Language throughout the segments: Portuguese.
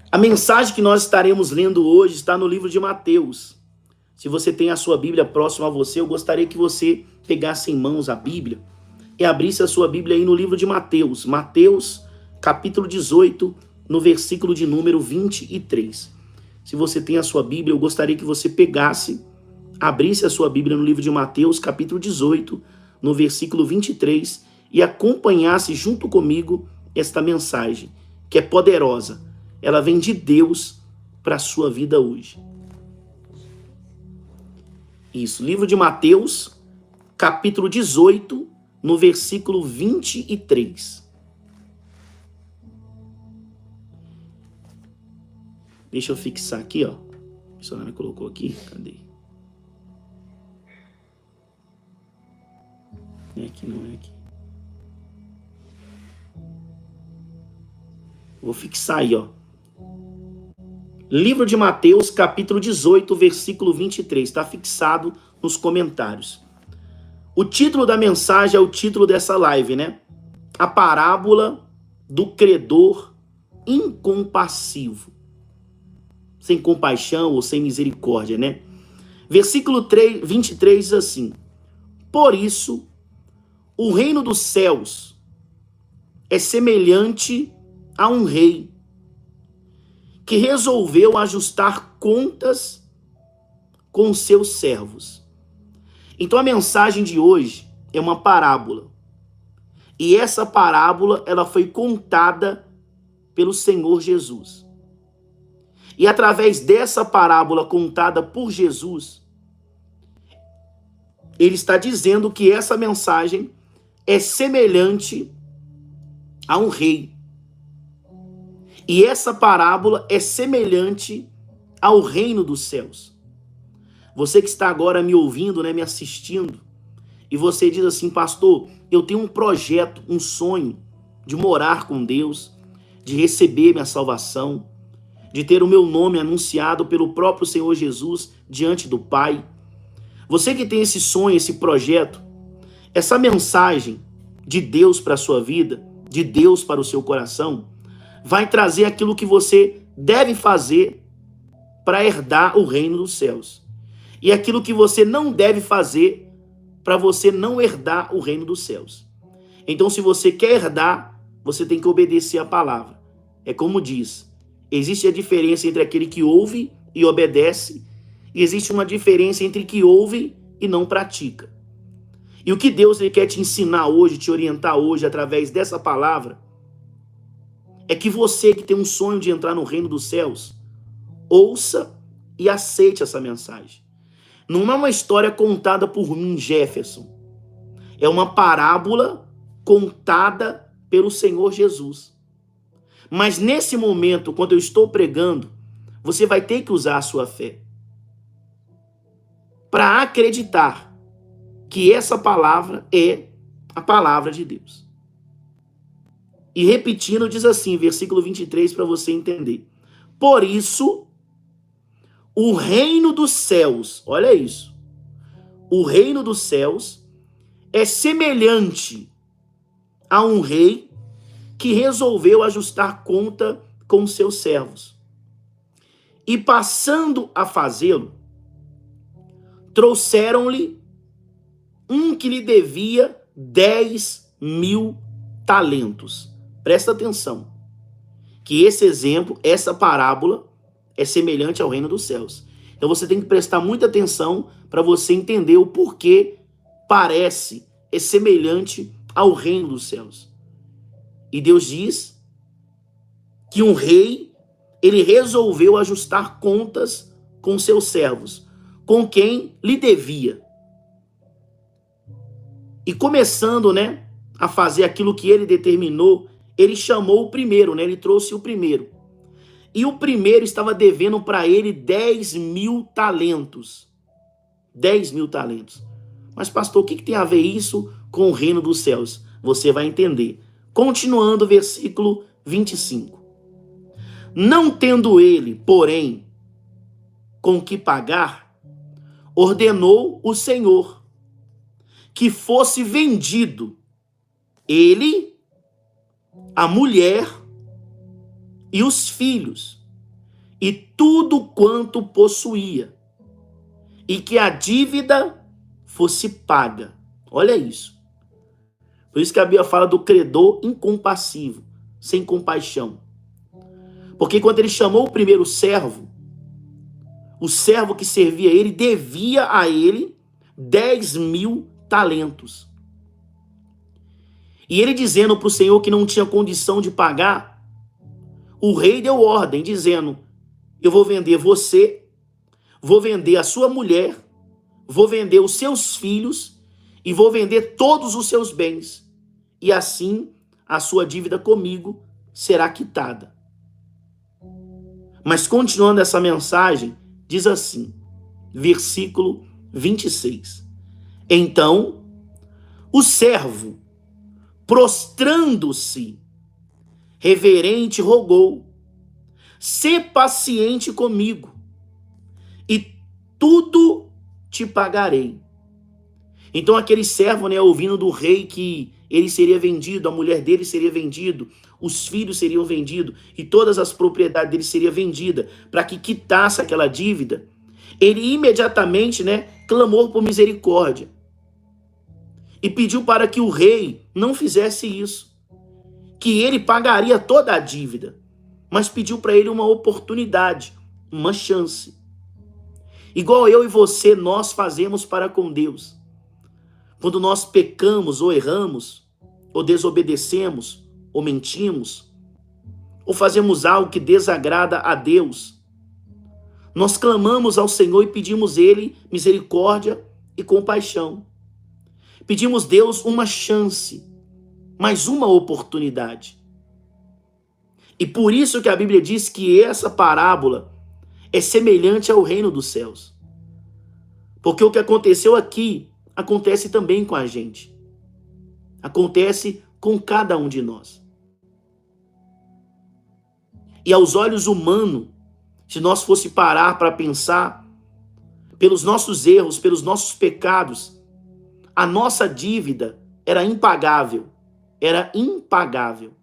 A mensagem que nós estaremos lendo hoje está no livro de Mateus. Se você tem a sua Bíblia próxima a você, eu gostaria que você pegasse em mãos a Bíblia e abrisse a sua Bíblia aí no livro de Mateus. Mateus, capítulo 18, no versículo de número 23. Se você tem a sua Bíblia, eu gostaria que você pegasse, abrisse a sua Bíblia no livro de Mateus, capítulo 18, no versículo 23, e acompanhasse junto comigo esta mensagem, que é poderosa. Ela vem de Deus para a sua vida hoje. Isso, livro de Mateus, capítulo 18, no versículo 23. Deixa eu fixar aqui, ó. A missionária colocou aqui, cadê? É aqui, não é aqui. Vou fixar aí, ó. Livro de Mateus, capítulo 18, versículo 23. Está fixado nos comentários. O título da mensagem é o título dessa live, né? A parábola do credor incompassivo. Sem compaixão ou sem misericórdia, né? Versículo 23 diz assim: por isso, o reino dos céus é semelhante a um rei que resolveu ajustar contas com seus servos. Então a mensagem de hoje é uma parábola. E essa parábola, ela foi contada pelo Senhor Jesus. E através dessa parábola contada por Jesus, ele está dizendo que essa mensagem é semelhante a um rei. E essa parábola é semelhante ao reino dos céus. Você que está agora me ouvindo, né, me assistindo, e você diz assim: pastor, eu tenho um projeto, um sonho de morar com Deus, de receber minha salvação, de ter o meu nome anunciado pelo próprio Senhor Jesus diante do Pai. Você que tem esse sonho, esse projeto, essa mensagem de Deus para a sua vida, de Deus para o seu coração, vai trazer aquilo que você deve fazer para herdar o reino dos céus. E aquilo que você não deve fazer para você não herdar o reino dos céus. Então, se você quer herdar, você tem que obedecer a palavra. É como diz, existe a diferença entre aquele que ouve e obedece, e existe uma diferença entre que ouve e não pratica. E o que Deus ele quer te ensinar hoje, te orientar hoje, através dessa palavra, é que você que tem um sonho de entrar no reino dos céus, ouça e aceite essa mensagem. Não é uma história contada por mim, Jefferson. É uma parábola contada pelo Senhor Jesus. Mas nesse momento, quando eu estou pregando, você vai ter que usar a sua fé para acreditar que essa palavra é a palavra de Deus. E repetindo, diz assim, versículo 23, para você entender. Por isso, o reino dos céus, olha isso, o reino dos céus é semelhante a um rei que resolveu ajustar conta com seus servos. E passando a fazê-lo, trouxeram-lhe um que lhe devia 10.000 talentos. Presta atenção, que esse exemplo, essa parábola, é semelhante ao reino dos céus. Então você tem que prestar muita atenção para você entender o porquê parece, é semelhante ao reino dos céus. E Deus diz que um rei, ele resolveu ajustar contas com seus servos, com quem lhe devia. E começando, né, a fazer aquilo que ele determinou, ele chamou o primeiro, né? Ele trouxe o primeiro. E o primeiro estava devendo para ele 10.000 talentos. 10.000 talentos. Mas, pastor, o que tem a ver isso com o reino dos céus? Você vai entender. Continuando o versículo 25. Não tendo ele, porém, com que pagar, ordenou o Senhor que fosse vendido ele, a mulher e os filhos, e tudo quanto possuía, e que a dívida fosse paga. Olha isso. Por isso que a Bíblia fala do credor incompassivo, sem compaixão. Porque quando ele chamou o primeiro servo, o servo que servia ele devia a ele 10.000 talentos. E ele dizendo para o Senhor que não tinha condição de pagar, o rei deu ordem dizendo: eu vou vender você, vou vender a sua mulher, vou vender os seus filhos e vou vender todos os seus bens. E assim a sua dívida comigo será quitada. Mas continuando essa mensagem, diz assim, versículo 26. Então, o servo, prostrando-se, reverente, rogou: sê paciente comigo, e tudo te pagarei. Então aquele servo, ouvindo do rei que ele seria vendido, a mulher dele seria vendido, os filhos seriam vendidos e todas as propriedades dele seriam vendidas para que quitasse aquela dívida, ele imediatamente, clamou por misericórdia e pediu para que o rei não fizesse isso, que ele pagaria toda a dívida, mas pediu para ele uma oportunidade, uma chance. Igual eu e você, nós fazemos para com Deus. Quando nós pecamos ou erramos, ou desobedecemos, ou mentimos, ou fazemos algo que desagrada a Deus, nós clamamos ao Senhor e pedimos Ele misericórdia e compaixão. Pedimos a Deus uma chance, mais uma oportunidade. E por isso que a Bíblia diz que essa parábola é semelhante ao reino dos céus. Porque o que aconteceu aqui acontece também com a gente. Acontece com cada um de nós. E aos olhos humanos, se nós fosse parar para pensar, pelos nossos erros, pelos nossos pecados, a nossa dívida era impagável. Era impagável.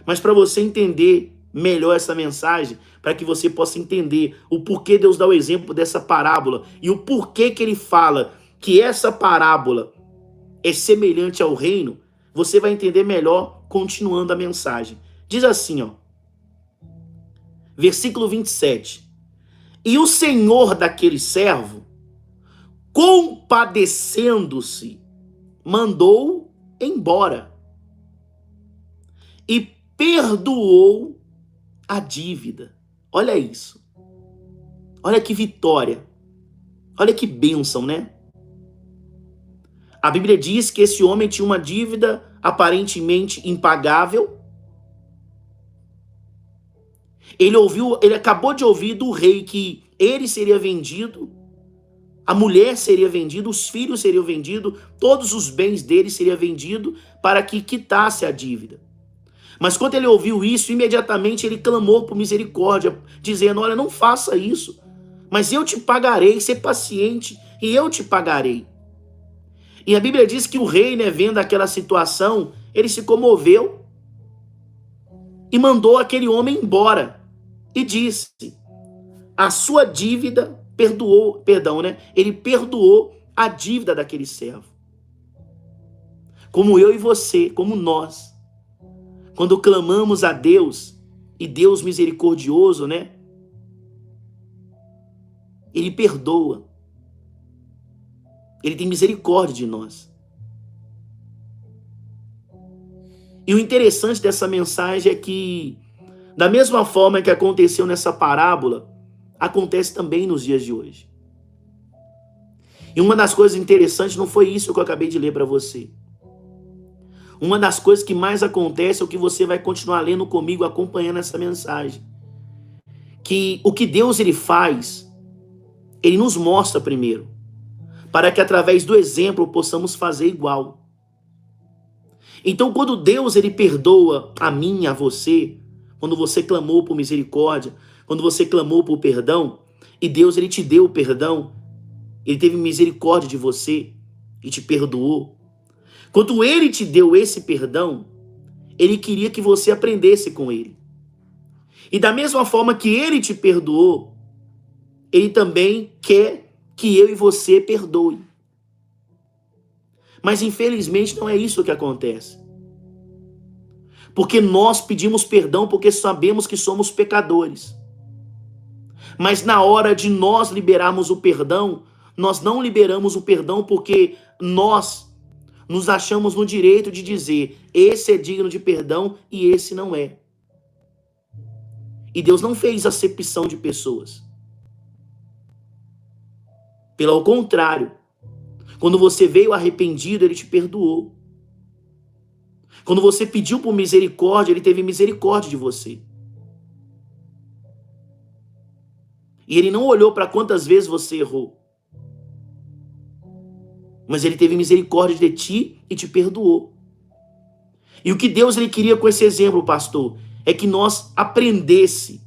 Mas para você entender melhor essa mensagem, para que você possa entender o porquê Deus dá o exemplo dessa parábola e o porquê que ele fala que essa parábola é semelhante ao reino, você vai entender melhor continuando a mensagem. Diz assim, versículo 27. E o senhor daquele servo, compadecendo-se, mandou embora e perdoou a dívida. Olha isso. Olha que vitória. Olha que bênção, A Bíblia diz que esse homem tinha uma dívida aparentemente impagável. Ele acabou de ouvir do rei que ele seria vendido, a mulher seria vendida, os filhos seriam vendidos, todos os bens dele seriam vendidos para que quitasse a dívida. Mas quando ele ouviu isso, imediatamente ele clamou por misericórdia, dizendo: olha, não faça isso, mas eu te pagarei, ser paciente, e eu te pagarei. E a Bíblia diz que o rei, vendo aquela situação, ele se comoveu e mandou aquele homem embora. E disse: a sua dívida ele perdoou a dívida daquele servo. Como eu e você, como nós, quando clamamos a Deus, e Deus misericordioso, Ele perdoa. Ele tem misericórdia de nós. E o interessante dessa mensagem é que, da mesma forma que aconteceu nessa parábola, acontece também nos dias de hoje. E uma das coisas interessantes não foi isso que eu acabei de ler para você. Uma das coisas que mais acontece é o que você vai continuar lendo comigo, acompanhando essa mensagem. Que o que Deus ele faz, ele nos mostra primeiro, para que através do exemplo possamos fazer igual. Então, quando Deus ele perdoa a mim, a você, quando você clamou por misericórdia, quando você clamou por perdão, e Deus ele te deu o perdão, ele teve misericórdia de você e te perdoou. Quando ele te deu esse perdão, ele queria que você aprendesse com ele. E da mesma forma que ele te perdoou, ele também quer que eu e você perdoe. Mas infelizmente não é isso que acontece. Porque nós pedimos perdão porque sabemos que somos pecadores. Mas na hora de nós liberarmos o perdão, nós não liberamos o perdão porque nós nos achamos no direito de dizer: esse é digno de perdão e esse não é. E Deus não fez acepção de pessoas. Pelo contrário, quando você veio arrependido, ele te perdoou. Quando você pediu por misericórdia, ele teve misericórdia de você. E ele não olhou para quantas vezes você errou. Mas ele teve misericórdia de ti e te perdoou. E o que Deus ele queria com esse exemplo, pastor, é que nós aprendesse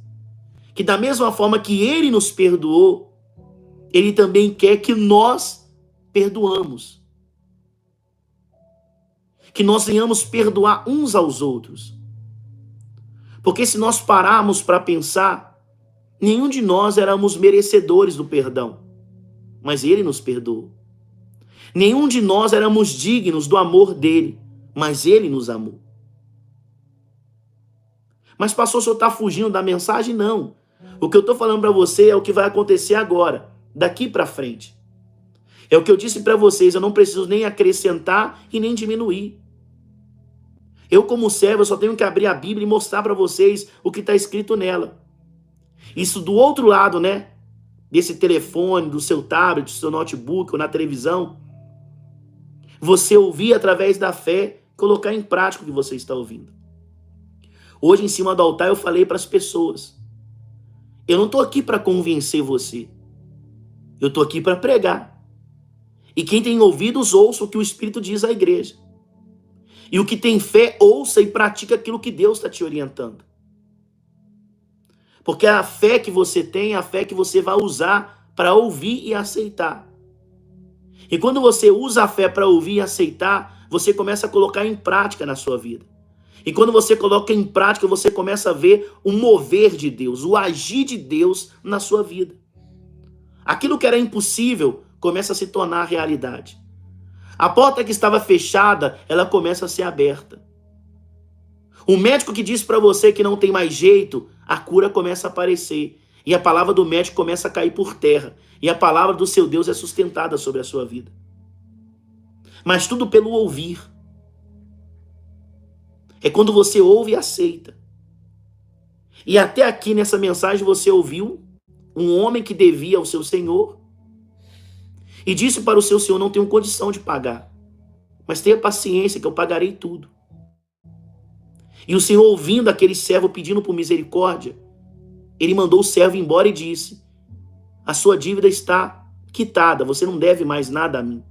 que da mesma forma que ele nos perdoou, ele também quer que nós perdoamos. Que nós venhamos perdoar uns aos outros. Porque se nós pararmos para pensar, nenhum de nós éramos merecedores do perdão, mas ele nos perdoou. Nenhum de nós éramos dignos do amor dele, mas ele nos amou. Mas pastor, o senhor está fugindo da mensagem? Não. O que eu estou falando para você é o que vai acontecer agora, daqui para frente. É o que eu disse para vocês, eu não preciso nem acrescentar e nem diminuir. Eu, como servo, eu só tenho que abrir a Bíblia e mostrar para vocês o que está escrito nela. Isso do outro lado, né? Desse telefone, do seu tablet, do seu notebook ou na televisão. Você ouvir através da fé, colocar em prática o que você está ouvindo. Hoje, em cima do altar, eu falei para as pessoas. Eu não estou aqui para convencer você. Eu estou aqui para pregar. E quem tem ouvidos, ouça o que o Espírito diz à igreja. E o que tem fé, ouça e pratica aquilo que Deus está te orientando. Porque a fé que você tem é a fé que você vai usar para ouvir e aceitar. E quando você usa a fé para ouvir e aceitar, você começa a colocar em prática na sua vida. E quando você coloca em prática, você começa a ver o mover de Deus, o agir de Deus na sua vida. Aquilo que era impossível começa a se tornar realidade. A porta que estava fechada, ela começa a ser aberta. O médico que diz para você que não tem mais jeito, a cura começa a aparecer. E a palavra do médico começa a cair por terra. E a palavra do seu Deus é sustentada sobre a sua vida. Mas tudo pelo ouvir. É quando você ouve e aceita. E até aqui nessa mensagem você ouviu um homem que devia ao seu Senhor e disse para o seu Senhor: não tenho condição de pagar, mas tenha paciência que eu pagarei tudo. E o Senhor, ouvindo aquele servo pedindo por misericórdia, ele mandou o servo embora e disse: a sua dívida está quitada, você não deve mais nada a mim.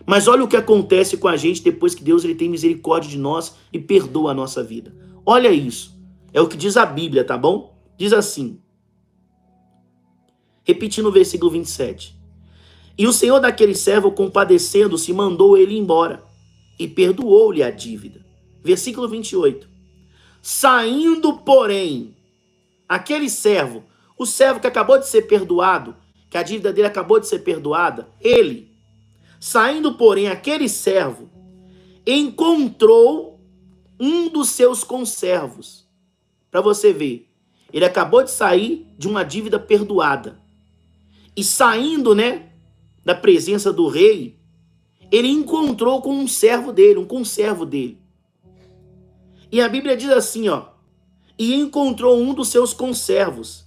Mas olha o que acontece com a gente depois que Deus ele tem misericórdia de nós e perdoa a nossa vida. Olha isso. É o que diz a Bíblia, tá bom? Diz assim, repetindo o versículo 27. E o Senhor daquele servo, compadecendo-se, mandou ele embora e perdoou-lhe a dívida. Versículo 28. Saindo, porém, aquele servo, o servo que acabou de ser perdoado, que a dívida dele acabou de ser perdoada, saindo, porém, aquele servo encontrou um dos seus conservos. Para você ver, ele acabou de sair de uma dívida perdoada. E saindo, da presença do rei, ele encontrou com um servo dele, um conservo dele. E a Bíblia diz assim, e encontrou um dos seus conservos,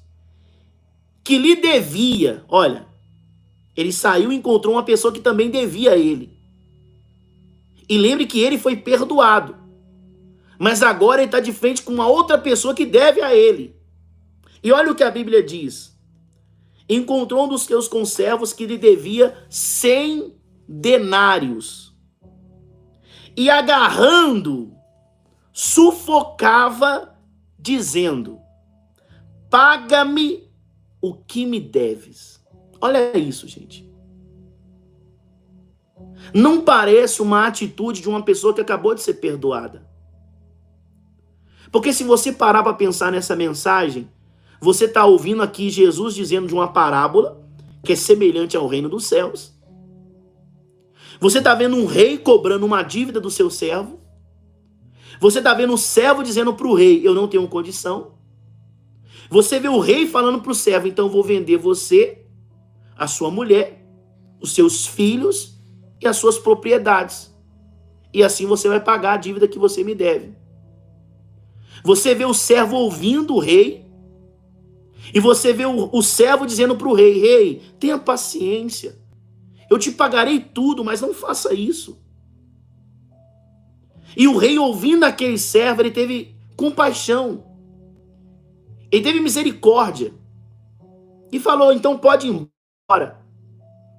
que lhe devia, olha, ele saiu e encontrou uma pessoa que também devia a ele. E lembre que ele foi perdoado. Mas agora ele está de frente com uma outra pessoa que deve a ele. E olha o que a Bíblia diz. Encontrou um dos seus conservos que lhe devia 100 denários. E agarrando, sufocava, dizendo: paga-me o que me deves. Olha isso, gente. Não parece uma atitude de uma pessoa que acabou de ser perdoada. Porque se você parar para pensar nessa mensagem, você está ouvindo aqui Jesus dizendo de uma parábola que é semelhante ao reino dos céus. Você está vendo um rei cobrando uma dívida do seu servo. Você está vendo o servo dizendo para o rei, eu não tenho condição. Você vê o rei falando para o servo, então eu vou vender você, a sua mulher, os seus filhos e as suas propriedades. E assim você vai pagar a dívida que você me deve. Você vê o servo ouvindo o rei. E você vê o servo dizendo para o rei, rei, tenha paciência. Eu te pagarei tudo, mas não faça isso. E o rei, ouvindo aquele servo, ele teve compaixão. Ele teve misericórdia. E falou, então pode ir embora,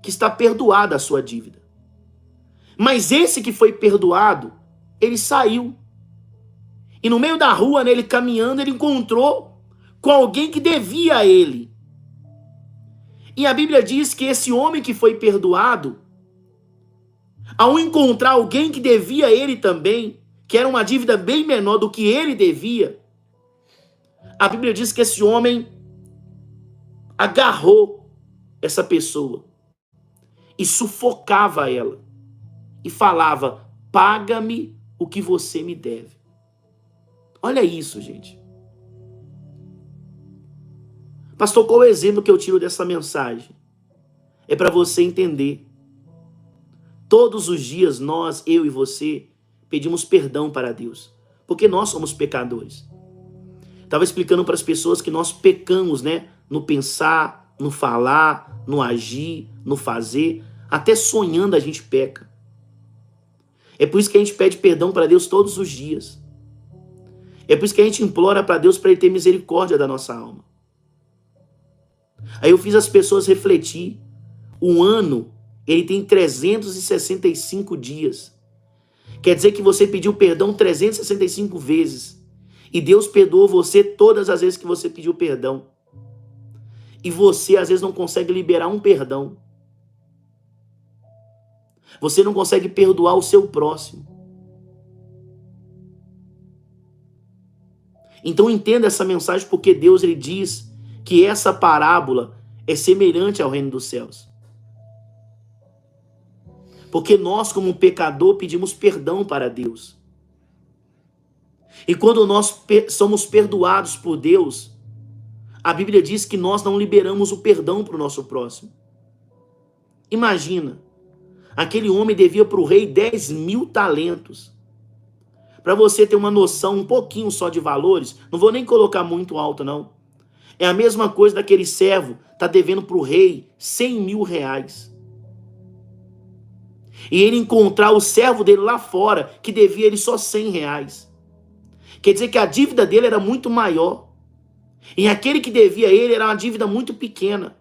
que está perdoada a sua dívida. Mas esse que foi perdoado, ele saiu. E no meio da rua, nele caminhando, ele encontrou com alguém que devia a ele. E a Bíblia diz que esse homem que foi perdoado, ao encontrar alguém que devia a ele também, que era uma dívida bem menor do que ele devia, a Bíblia diz que esse homem agarrou essa pessoa e sufocava ela e falava, paga-me o que você me deve. Olha isso, gente. Pastor, qual é o exemplo que eu tiro dessa mensagem? É para você entender. Todos os dias nós, eu e você, pedimos perdão para Deus, porque nós somos pecadores. Estava explicando para as pessoas que nós pecamos, né? No pensar, no falar, no agir, no fazer, até sonhando a gente peca. É por isso que a gente pede perdão para Deus todos os dias. É por isso que a gente implora para Deus para Ele ter misericórdia da nossa alma. Aí eu fiz as pessoas refletir. Um ano, ele tem 365 dias. Quer dizer que você pediu perdão 365 vezes. E Deus perdoou você todas as vezes que você pediu perdão. E você, às vezes, não consegue liberar um perdão. Você não consegue perdoar o seu próximo. Então entenda essa mensagem, porque Deus ele diz que essa parábola é semelhante ao reino dos céus. Porque nós, como pecador, pedimos perdão para Deus. E quando nós somos perdoados por Deus, a Bíblia diz que nós não liberamos o perdão para o nosso próximo. Imagina, aquele homem devia para o rei 10.000 talentos. Para você ter uma noção um pouquinho só de valores, não vou nem colocar muito alto não. É a mesma coisa daquele servo, tá devendo para o rei 100.000 reais. E ele encontrar o servo dele lá fora, que devia ele só 100 reais. Quer dizer que a dívida dele era muito maior. E aquele que devia a ele era uma dívida muito pequena.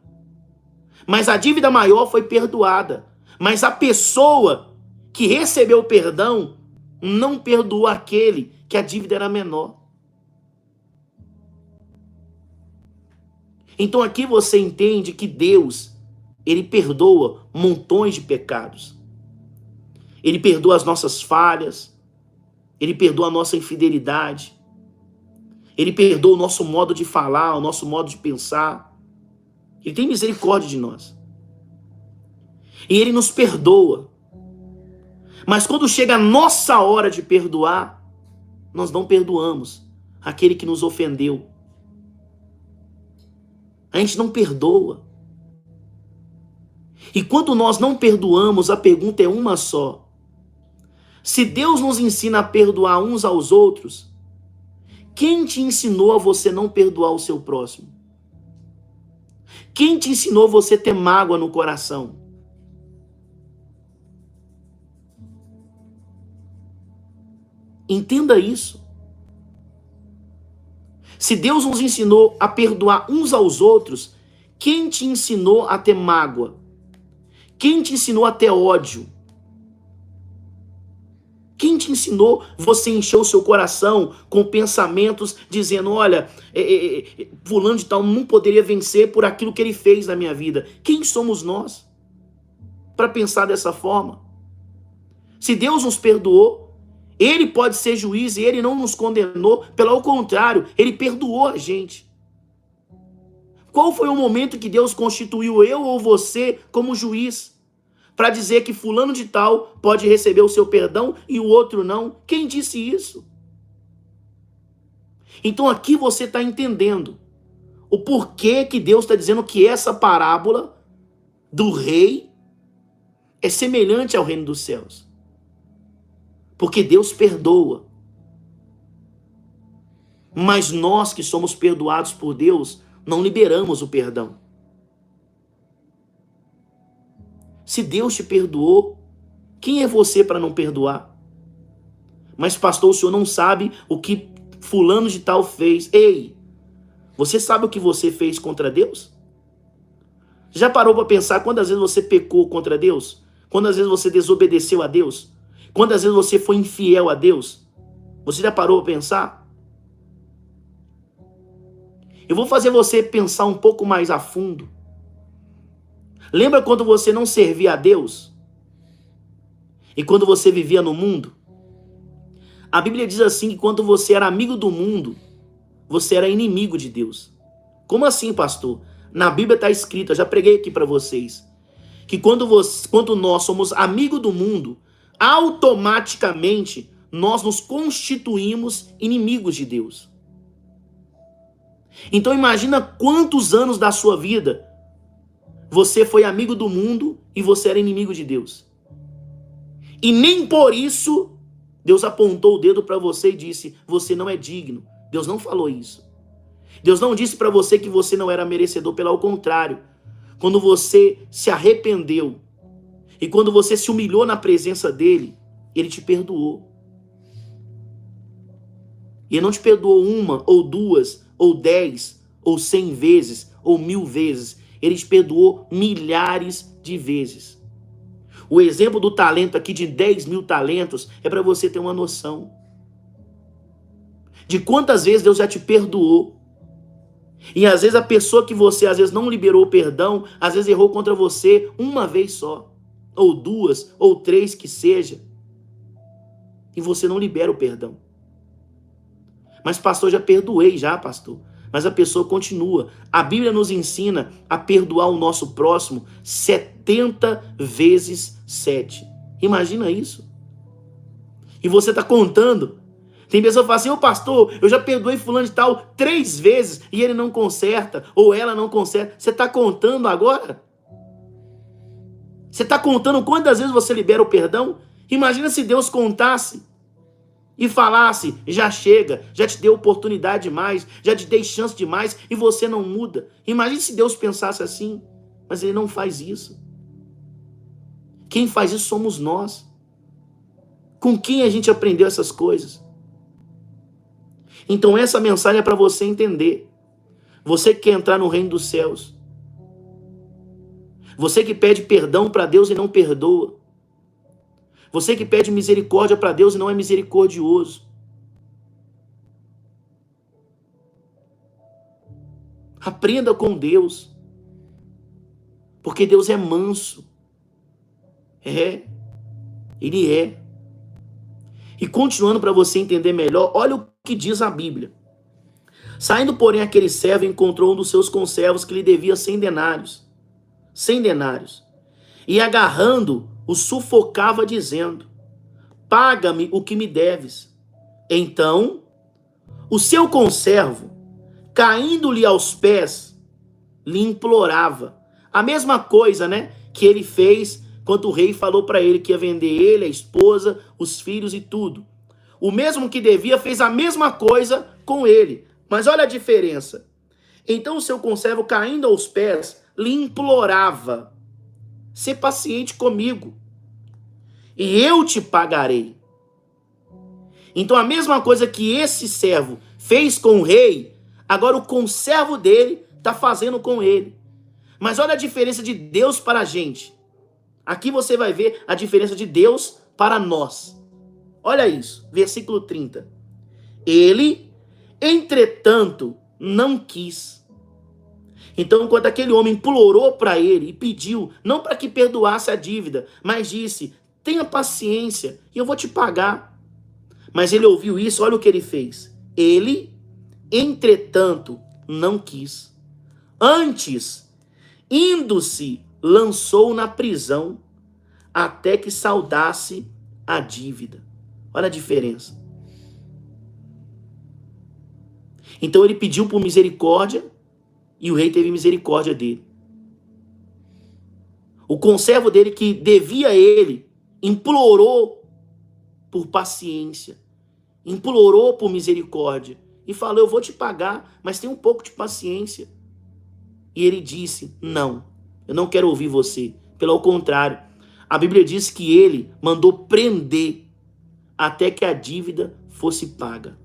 Mas a dívida maior foi perdoada. Mas a pessoa que recebeu o perdão não perdoou aquele que a dívida era menor. Então aqui você entende que Deus, ele perdoa montões de pecados. Ele perdoa as nossas falhas. Ele perdoa a nossa infidelidade. Ele perdoa o nosso modo de falar, o nosso modo de pensar. Ele tem misericórdia de nós. E ele nos perdoa. Mas quando chega a nossa hora de perdoar, nós não perdoamos aquele que nos ofendeu. A gente não perdoa. E quando nós não perdoamos, a pergunta é uma só. Se Deus nos ensina a perdoar uns aos outros, quem te ensinou a você não perdoar o seu próximo? Quem te ensinou você ter mágoa no coração? Entenda isso. Se Deus nos ensinou a perdoar uns aos outros, quem te ensinou a ter mágoa? Quem te ensinou a ter ódio? Quem te ensinou você encher o seu coração com pensamentos dizendo, olha, fulano de tal não poderia vencer por aquilo que ele fez na minha vida? Quem somos nós para pensar dessa forma? Se Deus nos perdoou, Ele pode ser juiz e ele não nos condenou, pelo contrário, ele perdoou a gente. Qual foi o momento que Deus constituiu eu ou você como juiz? Para dizer que fulano de tal pode receber o seu perdão e o outro não? Quem disse isso? Então aqui você está entendendo o porquê que Deus está dizendo que essa parábola do rei é semelhante ao reino dos céus. Porque Deus perdoa. Mas nós que somos perdoados por Deus, não liberamos o perdão. Se Deus te perdoou, quem é você para não perdoar? Mas pastor, o senhor não sabe o que fulano de tal fez. Ei, você sabe o que você fez contra Deus? Já parou para pensar quantas vezes você pecou contra Deus? Quantas vezes você desobedeceu a Deus? Quantas vezes você foi infiel a Deus? Você já parou para pensar? Eu vou fazer você pensar um pouco mais a fundo. Lembra quando você não servia a Deus? E quando você vivia no mundo? A Bíblia diz assim que quando você era amigo do mundo, você era inimigo de Deus. Como assim, pastor? Na Bíblia está escrito, eu já preguei aqui para vocês, que quando nós somos amigos do mundo, automaticamente nós nos constituímos inimigos de Deus. Então imagina quantos anos da sua vida você foi amigo do mundo e você era inimigo de Deus. E nem por isso Deus apontou o dedo para você e disse, você não é digno. Deus não falou isso. Deus não disse para você que você não era merecedor, pelo contrário. Quando você se arrependeu e quando você se humilhou na presença dele, ele te perdoou. E ele não te perdoou uma, ou duas, ou 10, ou 100 vezes, ou 1000 vezes. Ele te perdoou milhares de vezes. O exemplo do talento aqui de 10.000 talentos é para você ter uma noção de quantas vezes Deus já te perdoou. E às vezes a pessoa que você às vezes não liberou o perdão, às vezes errou contra você uma vez só, ou 2, ou 3 que seja. E você não libera o perdão. Mas pastor, já perdoei já, pastor. Mas a pessoa continua. A Bíblia nos ensina a perdoar o nosso próximo 70 vezes 7. Imagina isso. E você está contando. Tem pessoa que fala assim, ô pastor, eu já perdoei fulano de tal 3 vezes e ele não conserta, ou ela não conserta. Você está contando agora? Você está contando quantas vezes você libera o perdão? Imagina se Deus contasse e falasse, já chega, já te dei oportunidade demais, já te dei chance demais e você não muda. Imagina se Deus pensasse assim, mas ele não faz isso. Quem faz isso somos nós. Com quem a gente aprendeu essas coisas? Então essa mensagem é para você entender. Você que quer entrar no reino dos céus. Você que pede perdão para Deus e não perdoa. Você que pede misericórdia para Deus e não é misericordioso. Aprenda com Deus. Porque Deus é manso. Ele é. E continuando para você entender melhor, olha o que diz a Bíblia. Saindo, porém, aquele servo encontrou um dos seus conservos que lhe devia 100 denários. 100 denários. E agarrando, o sufocava dizendo, paga-me o que me deves. Então, o seu conservo, caindo-lhe aos pés, lhe implorava. A mesma coisa, né, que ele fez quando o rei falou para ele que ia vender ele, a esposa, os filhos e tudo. O mesmo que devia fez a mesma coisa com ele. Mas olha a diferença. Então o seu conservo, caindo aos pés, lhe implorava, ser paciente comigo, e eu te pagarei. Então a mesma coisa que esse servo fez com o rei, agora o conservo dele está fazendo com ele. Mas olha a diferença de Deus para a gente. Aqui você vai ver a diferença de Deus para nós. Olha isso, versículo 30. Ele, entretanto, não quis. Então, quando aquele homem implorou para ele e pediu, não para que perdoasse a dívida, mas disse, tenha paciência e eu vou te pagar. Mas ele ouviu isso, olha o que ele fez. Ele, entretanto, não quis. Antes, indo-se, lançou na prisão até que saldasse a dívida. Olha a diferença. Então ele pediu por misericórdia e o rei teve misericórdia dele. O conservo dele que devia a ele implorou por paciência, implorou por misericórdia e falou: eu vou te pagar, mas tem um pouco de paciência. E ele disse: não, eu não quero ouvir você. Pelo contrário, a Bíblia diz que ele mandou prender até que a dívida fosse paga.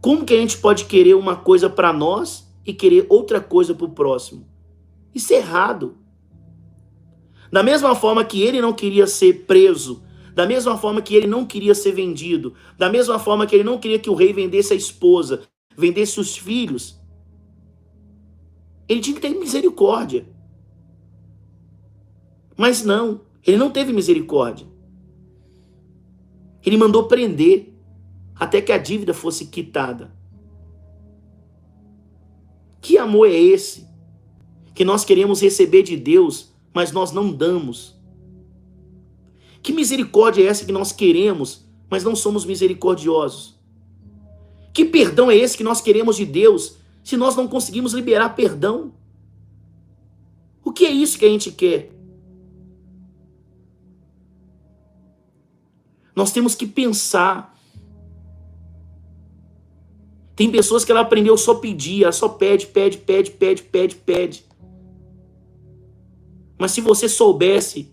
Como que a gente pode querer uma coisa para nós e querer outra coisa para o próximo? Isso é errado. Da mesma forma que ele não queria ser preso, da mesma forma que ele não queria ser vendido, da mesma forma que ele não queria que o rei vendesse a esposa, vendesse os filhos, ele tinha que ter misericórdia. Mas não, ele não teve misericórdia. Ele mandou prender até que a dívida fosse quitada. Que amor é esse que nós queremos receber de Deus, mas nós não damos? Que misericórdia é essa que nós queremos, mas não somos misericordiosos? Que perdão é esse que nós queremos de Deus, se nós não conseguimos liberar perdão? O que é isso que a gente quer? Nós temos que pensar. Tem pessoas que ela aprendeu só pedir, ela só pede. Mas se você soubesse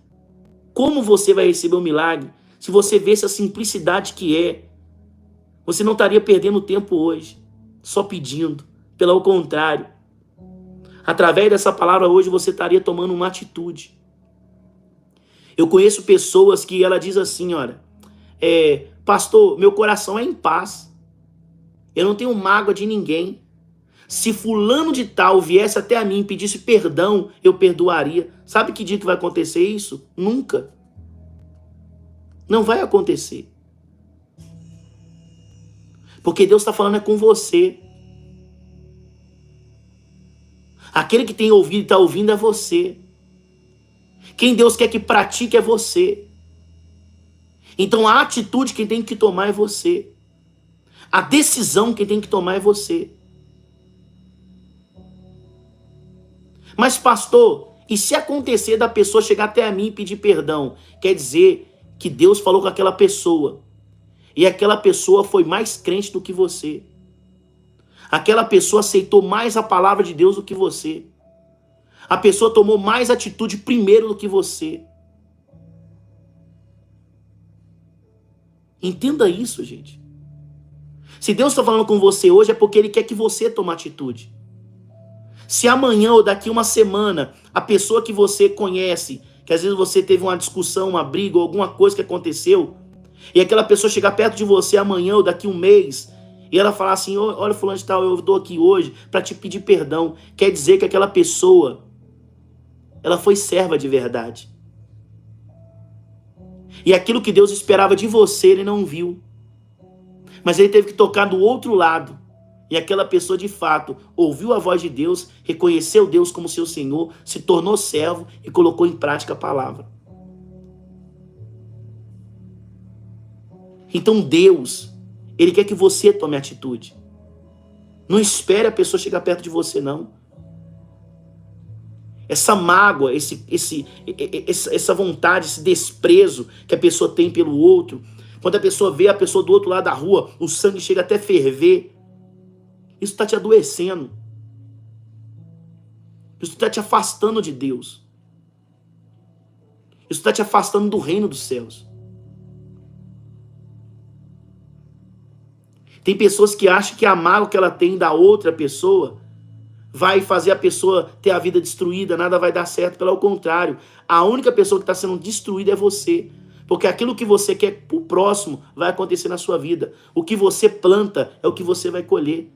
como você vai receber o milagre, se você visse a simplicidade que é, você não estaria perdendo tempo hoje, só pedindo. Pelo contrário, através dessa palavra hoje você estaria tomando uma atitude. Eu conheço pessoas que ela diz assim, olha, pastor, meu coração é em paz. Eu não tenho mágoa de ninguém. Se fulano de tal viesse até a mim e pedisse perdão, eu perdoaria. Sabe que dia que vai acontecer isso? Nunca. Não vai acontecer. Porque Deus está falando com você. Aquele que tem ouvido e está ouvindo é você. Quem Deus quer que pratique é você. Então a atitude quem tem que tomar é você. A decisão quem tem que tomar é você. Mas pastor, e se acontecer da pessoa chegar até a mim e pedir perdão? Quer dizer que Deus falou com aquela pessoa. E aquela pessoa foi mais crente do que você. Aquela pessoa aceitou mais a palavra de Deus do que você. A pessoa tomou mais atitude primeiro do que você. Entenda isso, gente. Se Deus está falando com você hoje é porque Ele quer que você tome atitude. Se amanhã ou daqui uma semana, a pessoa que você conhece, que às vezes você teve uma discussão, uma briga ou alguma coisa que aconteceu, e aquela pessoa chegar perto de você amanhã ou daqui um mês, e ela falar assim, olha fulano de tal, eu estou aqui hoje para te pedir perdão, quer dizer que aquela pessoa, ela foi serva de verdade. E aquilo que Deus esperava de você, Ele não viu. Mas Ele teve que tocar do outro lado. E aquela pessoa, de fato, ouviu a voz de Deus, reconheceu Deus como seu Senhor, se tornou servo e colocou em prática a palavra. Então Deus, Ele quer que você tome atitude. Não espere a pessoa chegar perto de você, não. Essa mágoa, essa vontade, esse desprezo que a pessoa tem pelo outro, quando a pessoa vê a pessoa do outro lado da rua, o sangue chega até a ferver. Isso está te adoecendo. Isso está te afastando de Deus. Isso está te afastando do reino dos céus. Tem pessoas que acham que a mágoa que ela tem da outra pessoa vai fazer a pessoa ter a vida destruída, nada vai dar certo. Pelo contrário, a única pessoa que está sendo destruída é você. Porque aquilo que você quer para o próximo vai acontecer na sua vida. O que você planta é o que você vai colher.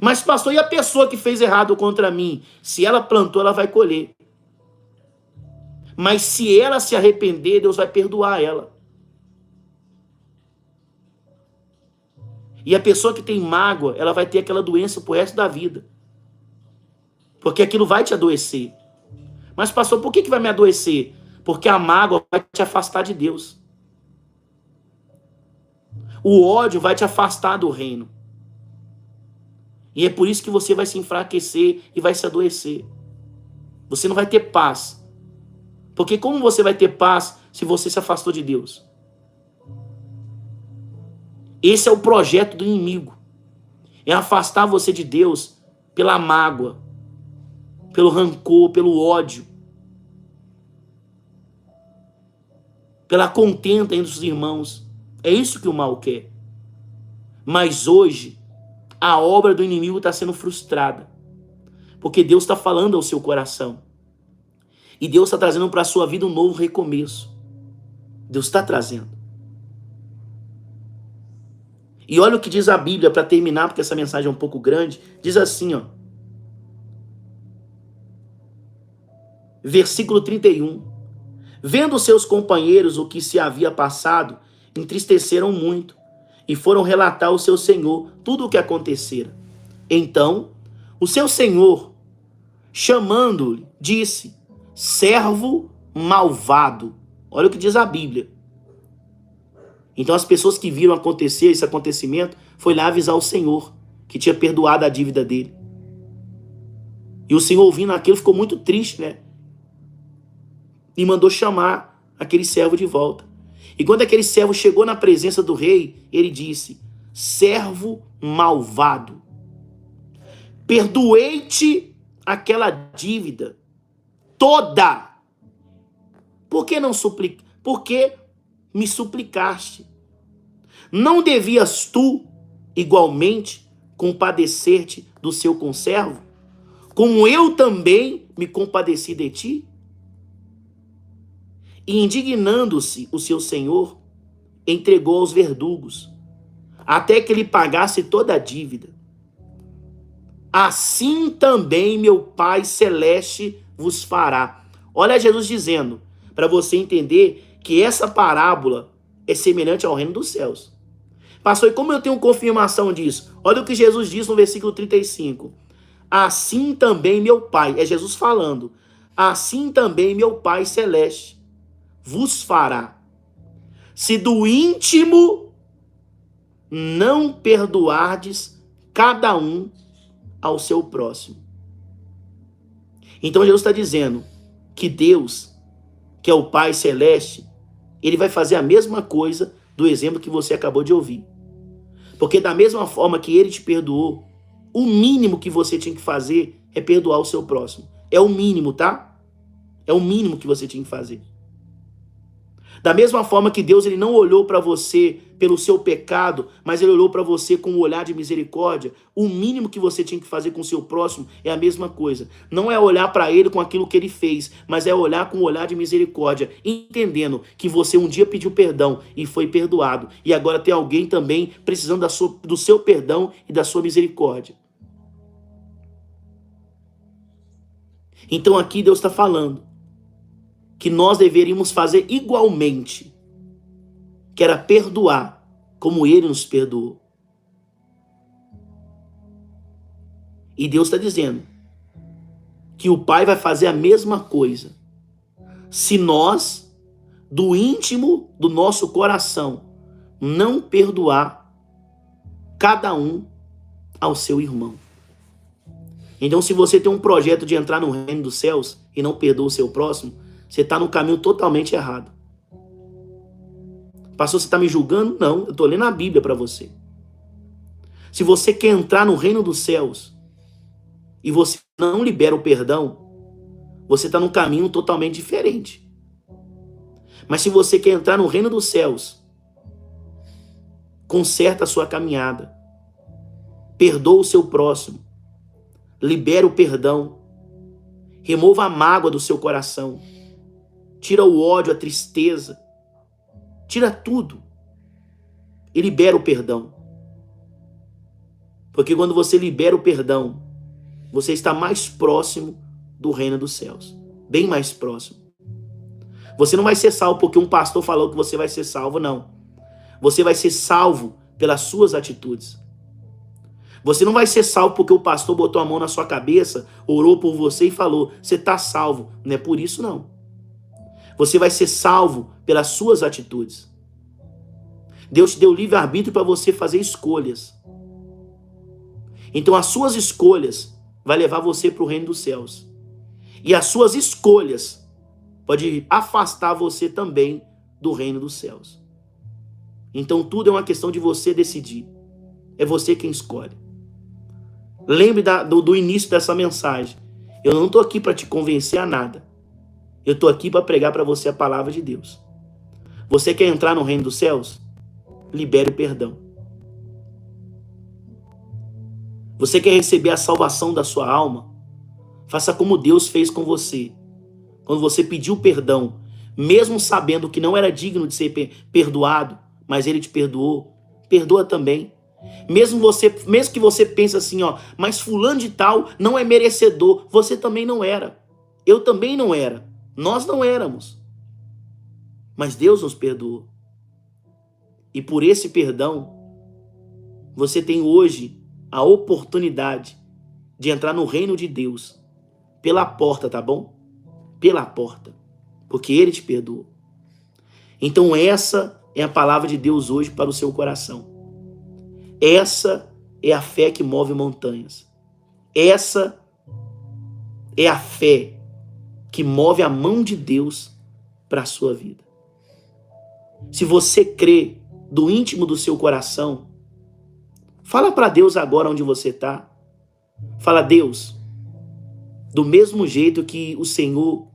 Mas pastor, e a pessoa que fez errado contra mim? Se ela plantou, ela vai colher. Mas se ela se arrepender, Deus vai perdoar ela. E a pessoa que tem mágoa, ela vai ter aquela doença pro resto da vida. Porque aquilo vai te adoecer. Mas, pastor, por que vai me adoecer? Porque a mágoa vai te afastar de Deus. O ódio vai te afastar do reino. E é por isso que você vai se enfraquecer e vai se adoecer. Você não vai ter paz. Porque como você vai ter paz se você se afastou de Deus? Esse é o projeto do inimigo. É afastar você de Deus pela mágoa, pelo rancor, pelo ódio, pela contenda entre os irmãos. É isso que o mal quer. Mas hoje, a obra do inimigo está sendo frustrada. Porque Deus está falando ao seu coração. E Deus está trazendo para a sua vida um novo recomeço. Deus está trazendo. E olha o que diz a Bíblia, para terminar, porque essa mensagem é um pouco grande. Diz assim, ó. Versículo 31. Vendo seus companheiros o que se havia passado, entristeceram muito e foram relatar ao seu senhor tudo o que acontecera. Então, o seu senhor, chamando-lhe, disse: servo malvado. Olha o que diz a Bíblia. Então as pessoas que viram acontecer esse acontecimento foi lá avisar o Senhor que tinha perdoado a dívida dele. E o Senhor, ouvindo aquilo, ficou muito triste, né? E mandou chamar aquele servo de volta. E quando aquele servo chegou na presença do rei, ele disse: servo malvado, perdoei-te aquela dívida toda. Por que não suplicar? Por que me suplicaste? Não devias tu, igualmente, compadecer-te do seu conservo, como eu também me compadeci de ti? E indignando-se o seu senhor, entregou aos verdugos, até que ele pagasse toda a dívida. Assim também meu Pai Celeste vos fará. Olha Jesus dizendo, para você entender que essa parábola é semelhante ao reino dos céus. Pastor, e como eu tenho confirmação disso? Olha o que Jesus diz no versículo 35. Assim também meu Pai, é Jesus falando, assim também meu Pai Celeste vos fará, se do íntimo não perdoardes cada um ao seu próximo. Então Jesus está dizendo que Deus, que é o Pai Celeste, ele vai fazer a mesma coisa do exemplo que você acabou de ouvir. Porque da mesma forma que ele te perdoou, o mínimo que você tinha que fazer é perdoar o seu próximo. É o mínimo, tá? É o mínimo que você tinha que fazer. Da mesma forma que Deus, ele não olhou para você pelo seu pecado, mas ele olhou para você com um olhar de misericórdia, o mínimo que você tinha que fazer com o seu próximo é a mesma coisa. Não é olhar para ele com aquilo que ele fez, mas é olhar com um olhar de misericórdia, entendendo que você um dia pediu perdão e foi perdoado. E agora tem alguém também precisando do seu perdão e da sua misericórdia. Então aqui Deus está falando que nós deveríamos fazer igualmente, que era perdoar, como ele nos perdoou. E Deus está dizendo que o Pai vai fazer a mesma coisa, se nós, do íntimo do nosso coração, não perdoar cada um ao seu irmão. Então, se você tem um projeto de entrar no reino dos céus e não perdoa o seu próximo, você está no caminho totalmente errado. Pastor, você está me julgando? Não, eu estou lendo a Bíblia para você. Se você quer entrar no reino dos céus e você não libera o perdão, você está num caminho totalmente diferente. Mas se você quer entrar no reino dos céus, conserta a sua caminhada, perdoa o seu próximo, libera o perdão, remova a mágoa do seu coração, tira o ódio, a tristeza, tira tudo e libera o perdão. Porque quando você libera o perdão, você está mais próximo do reino dos céus, bem mais próximo. Você não vai ser salvo porque um pastor falou que você vai ser salvo, não. Você vai ser salvo pelas suas atitudes. Você não vai ser salvo porque o pastor botou a mão na sua cabeça, orou por você e falou, você está salvo. Não é por isso, não. Você vai ser salvo pelas suas atitudes. Deus te deu livre-arbítrio para você fazer escolhas. Então as suas escolhas vai levar você para o reino dos céus. E as suas escolhas pode afastar você também do reino dos céus. Então tudo é uma questão de você decidir. É você quem escolhe. Lembre do início dessa mensagem. Eu não estou aqui para te convencer a nada. Eu estou aqui para pregar para você a palavra de Deus. Você quer entrar no reino dos céus? Libere o perdão. Você quer receber a salvação da sua alma? Faça como Deus fez com você. Quando você pediu perdão, mesmo sabendo que não era digno de ser perdoado, mas Ele te perdoou, perdoa também. Mesmo que você pense assim, ó, mas fulano de tal não é merecedor, você também não era. Eu também não era. Nós não éramos. Mas Deus nos perdoou. E por esse perdão, você tem hoje a oportunidade de entrar no reino de Deus pela porta, tá bom? Pela porta. Porque Ele te perdoou. Então essa é a palavra de Deus hoje para o seu coração. Essa é a fé que move montanhas. Essa é a fé que move a mão de Deus para a sua vida. Se você crê do íntimo do seu coração, fala para Deus agora onde você está. Fala, Deus, do mesmo jeito que o Senhor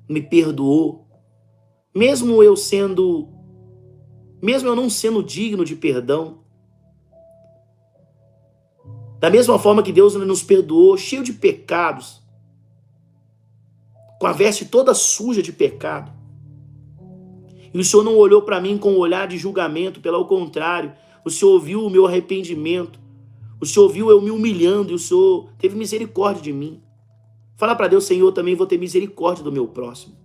me perdoou, mesmo eu não sendo digno de perdão, da mesma forma que Deus nos perdoou, cheio de pecados, com a veste toda suja de pecado, e o Senhor não olhou para mim com um olhar de julgamento, pelo contrário, o Senhor ouviu o meu arrependimento, o Senhor viu eu me humilhando e o Senhor teve misericórdia de mim. Fala para Deus, Senhor, eu também vou ter misericórdia do meu próximo.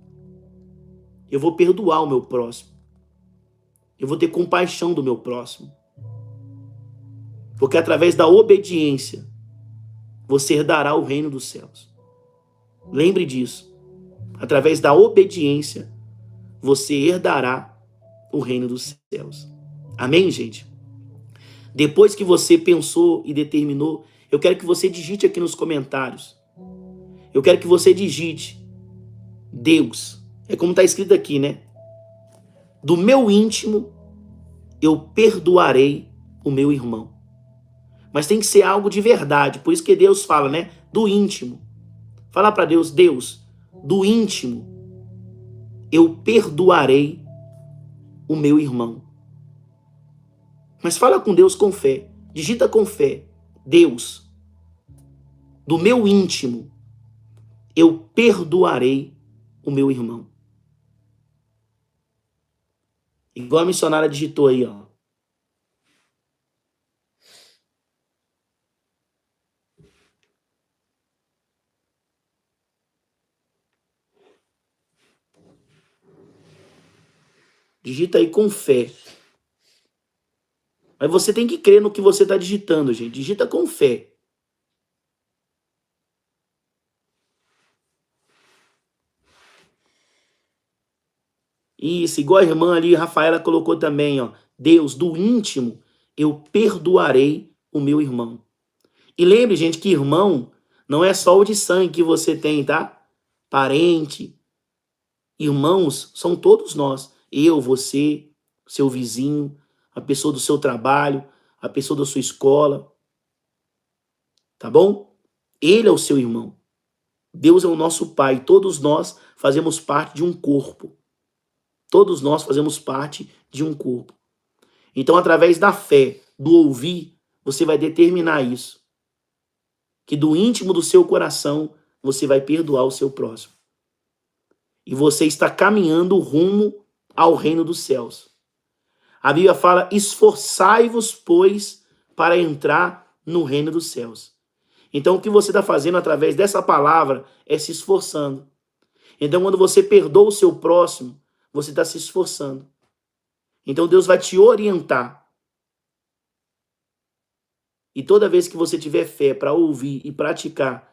Eu vou perdoar o meu próximo. Eu vou ter compaixão do meu próximo. Porque através da obediência, você herdará o reino dos céus. Lembre disso. Através da obediência, você herdará o reino dos céus. Amém, gente? Depois que você pensou e determinou, eu quero que você digite aqui nos comentários. Eu quero que você digite Deus. É como está escrito aqui, né? Do meu íntimo, eu perdoarei o meu irmão. Mas tem que ser algo de verdade. Por isso que Deus fala, né? Do íntimo. Fala para Deus, Deus, do íntimo, eu perdoarei o meu irmão. Mas fala com Deus com fé. Digita com fé. Deus, do meu íntimo, eu perdoarei o meu irmão. Igual a missionária digitou aí, ó. Digita aí com fé. Mas você tem que crer no que você está digitando, gente. Digita com fé. Isso, igual a irmã ali, Rafaela colocou também, ó. Deus, do íntimo, eu perdoarei o meu irmão. E lembre, gente, que irmão não é só o de sangue que você tem, tá? Parente. Irmãos são todos nós. Eu, você, seu vizinho, a pessoa do seu trabalho, a pessoa da sua escola. Tá bom? Ele é o seu irmão. Deus é o nosso Pai. Todos nós fazemos parte de um corpo. Todos nós fazemos parte de um corpo. Então, através da fé, do ouvir, você vai determinar isso. Que do íntimo do seu coração, você vai perdoar o seu próximo. E você está caminhando rumo ao reino dos céus. A Bíblia fala, esforçai-vos, pois, para entrar no reino dos céus. Então, o que você está fazendo através dessa palavra é se esforçando. Então, quando você perdoa o seu próximo, você está se esforçando. Então, Deus vai te orientar. E toda vez que você tiver fé para ouvir e praticar